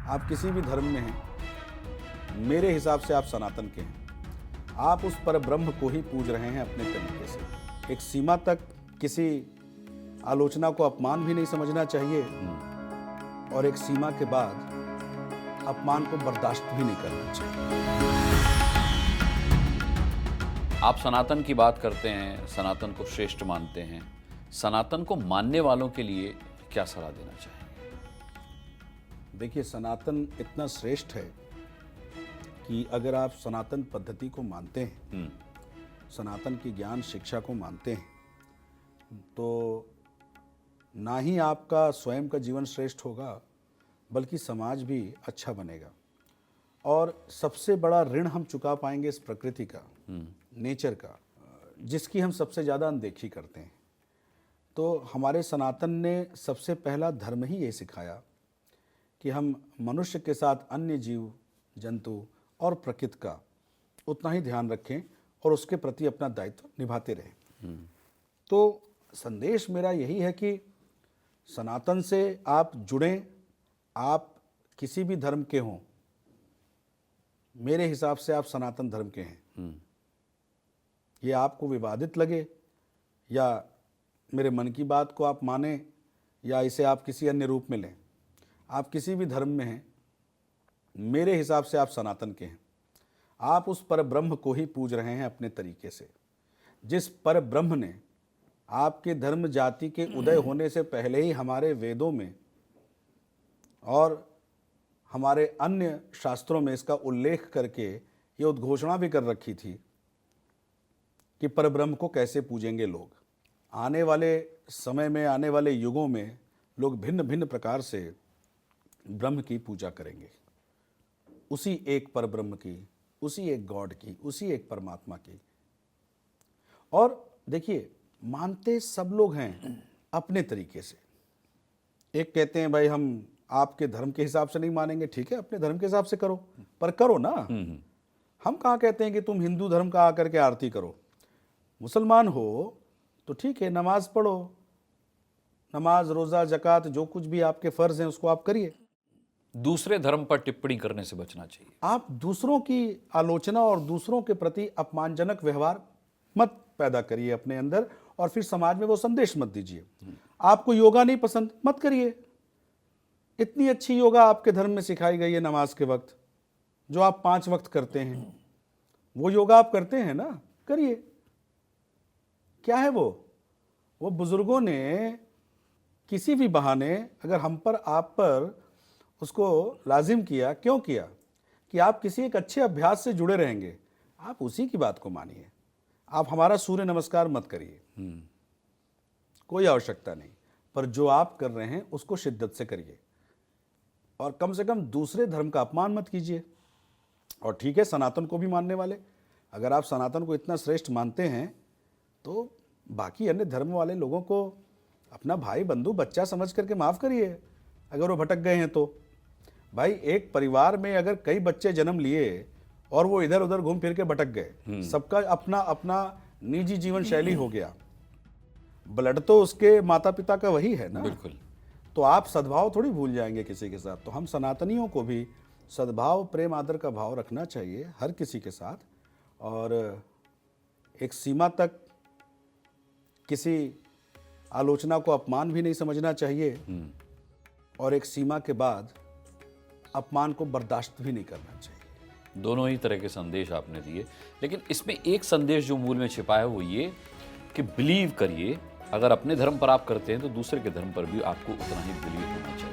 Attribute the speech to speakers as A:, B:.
A: आप किसी भी धर्म में हैं, मेरे हिसाब से आप सनातन के हैं। आप उस पर ब्रह्म को ही पूज रहे हैं अपने तरीके से। एक सीमा तक किसी आलोचना को अपमान भी नहीं समझना चाहिए और एक सीमा के बाद अपमान को बर्दाश्त भी नहीं करना चाहिए।
B: आप सनातन की बात करते हैं, सनातन को श्रेष्ठ मानते हैं। सनातन को मानने वालों के लिए क्या सलाह देना चाहेंगे?
A: देखिए, सनातन इतना श्रेष्ठ है कि अगर आप सनातन पद्धति को मानते हैं, सनातन की ज्ञान शिक्षा को मानते हैं, तो ना ही आपका स्वयं का जीवन श्रेष्ठ होगा बल्कि समाज भी अच्छा बनेगा। और सबसे बड़ा ऋण हम चुका पाएंगे इस प्रकृति का, नेचर का, जिसकी हम सबसे ज़्यादा अनदेखी करते हैं। तो हमारे सनातन ने सबसे पहला धर्म ही ये सिखाया कि हम मनुष्य के साथ अन्य जीव जंतु और प्रकृति का उतना ही ध्यान रखें और उसके प्रति अपना दायित्व निभाते रहें। तो संदेश मेरा यही है कि सनातन से आप जुड़ें। आप किसी भी धर्म के हों, मेरे हिसाब से आप सनातन धर्म के हैं। ये आपको विवादित लगे या मेरे मन की बात को आप माने या इसे आप किसी अन्य रूप में लें, आप किसी भी धर्म में हैं, मेरे हिसाब से आप सनातन के हैं। आप उस पर ब्रह्म को ही पूज रहे हैं अपने तरीके से। जिस पर ब्रह्म ने आपके धर्म जाति के उदय होने से पहले ही हमारे वेदों में और हमारे अन्य शास्त्रों में इसका उल्लेख करके ये उद्घोषणा भी कर रखी थी कि परब्रह्म को कैसे पूजेंगे लोग। आने वाले समय में, आने वाले युगों में लोग भिन्न भिन्न प्रकार से ब्रह्म की पूजा करेंगे, उसी एक परब्रह्म की, उसी एक गॉड की, उसी एक परमात्मा की। और देखिए, मानते सब लोग हैं अपने तरीके से। एक कहते हैं भाई हम आपके धर्म के हिसाब से नहीं मानेंगे, ठीक है, अपने धर्म के हिसाब से करो, पर करो ना। हम कहाँ कहते हैं कि तुम हिंदू धर्म का आकर के आरती करो। मुसलमान हो तो ठीक है, नमाज पढ़ो, नमाज रोज़ा ज़कात जो कुछ भी आपके फ़र्ज़ हैं उसको आप करिए।
B: दूसरे धर्म पर टिप्पणी करने से बचना चाहिए।
A: आप दूसरों की आलोचना और दूसरों के प्रति अपमानजनक व्यवहार मत पैदा करिए अपने अंदर और फिर समाज में वो संदेश मत दीजिए। आपको योगा नहीं पसंद, मत करिए। इतनी अच्छी योगा आपके धर्म में सिखाई गई है नमाज के वक्त, जो आप 5 वक्त करते हैं, वो योगा आप करते हैं ना, करिए। क्या है वो बुजुर्गों ने किसी भी बहाने अगर हम पर, आप पर उसको लाजिम किया, क्यों किया? कि आप किसी एक अच्छे अभ्यास से जुड़े रहेंगे, आप उसी की बात को मानिए। आप हमारा सूर्य नमस्कार मत करिए, कोई आवश्यकता नहीं, पर जो आप कर रहे हैं उसको शिद्दत से करिए और कम से कम दूसरे धर्म का अपमान मत कीजिए। और ठीक है, सनातन को भी मानने वाले, अगर आप सनातन को इतना श्रेष्ठ मानते हैं तो बाकी अन्य धर्म वाले लोगों को अपना भाई बंधु बच्चा समझ करके माफ़ करिए अगर वो भटक गए हैं तो। भाई, एक परिवार में अगर कई बच्चे जन्म लिए और वो इधर उधर घूम फिर के भटक गए, सबका अपना अपना निजी जीवन शैली हो गया, ब्लड तो उसके माता पिता का वही है ना।
B: बिल्कुल।
A: तो आप सद्भाव थोड़ी भूल जाएंगे किसी के साथ। तो हम सनातनियों को भी सद्भाव, प्रेम, आदर का भाव रखना चाहिए हर किसी के साथ, और एक सीमा तक किसी आलोचना को अपमान भी नहीं समझना चाहिए और एक सीमा के बाद अपमान को बर्दाश्त भी नहीं करना चाहिए।
B: दोनों ही तरह के संदेश आपने दिए, लेकिन इसमें एक संदेश जो मूल में छिपा है वो ये कि बिलीव करिए, अगर अपने धर्म पर आप करते हैं तो दूसरे के धर्म पर भी आपको उतना ही बिलीव होना चाहिए।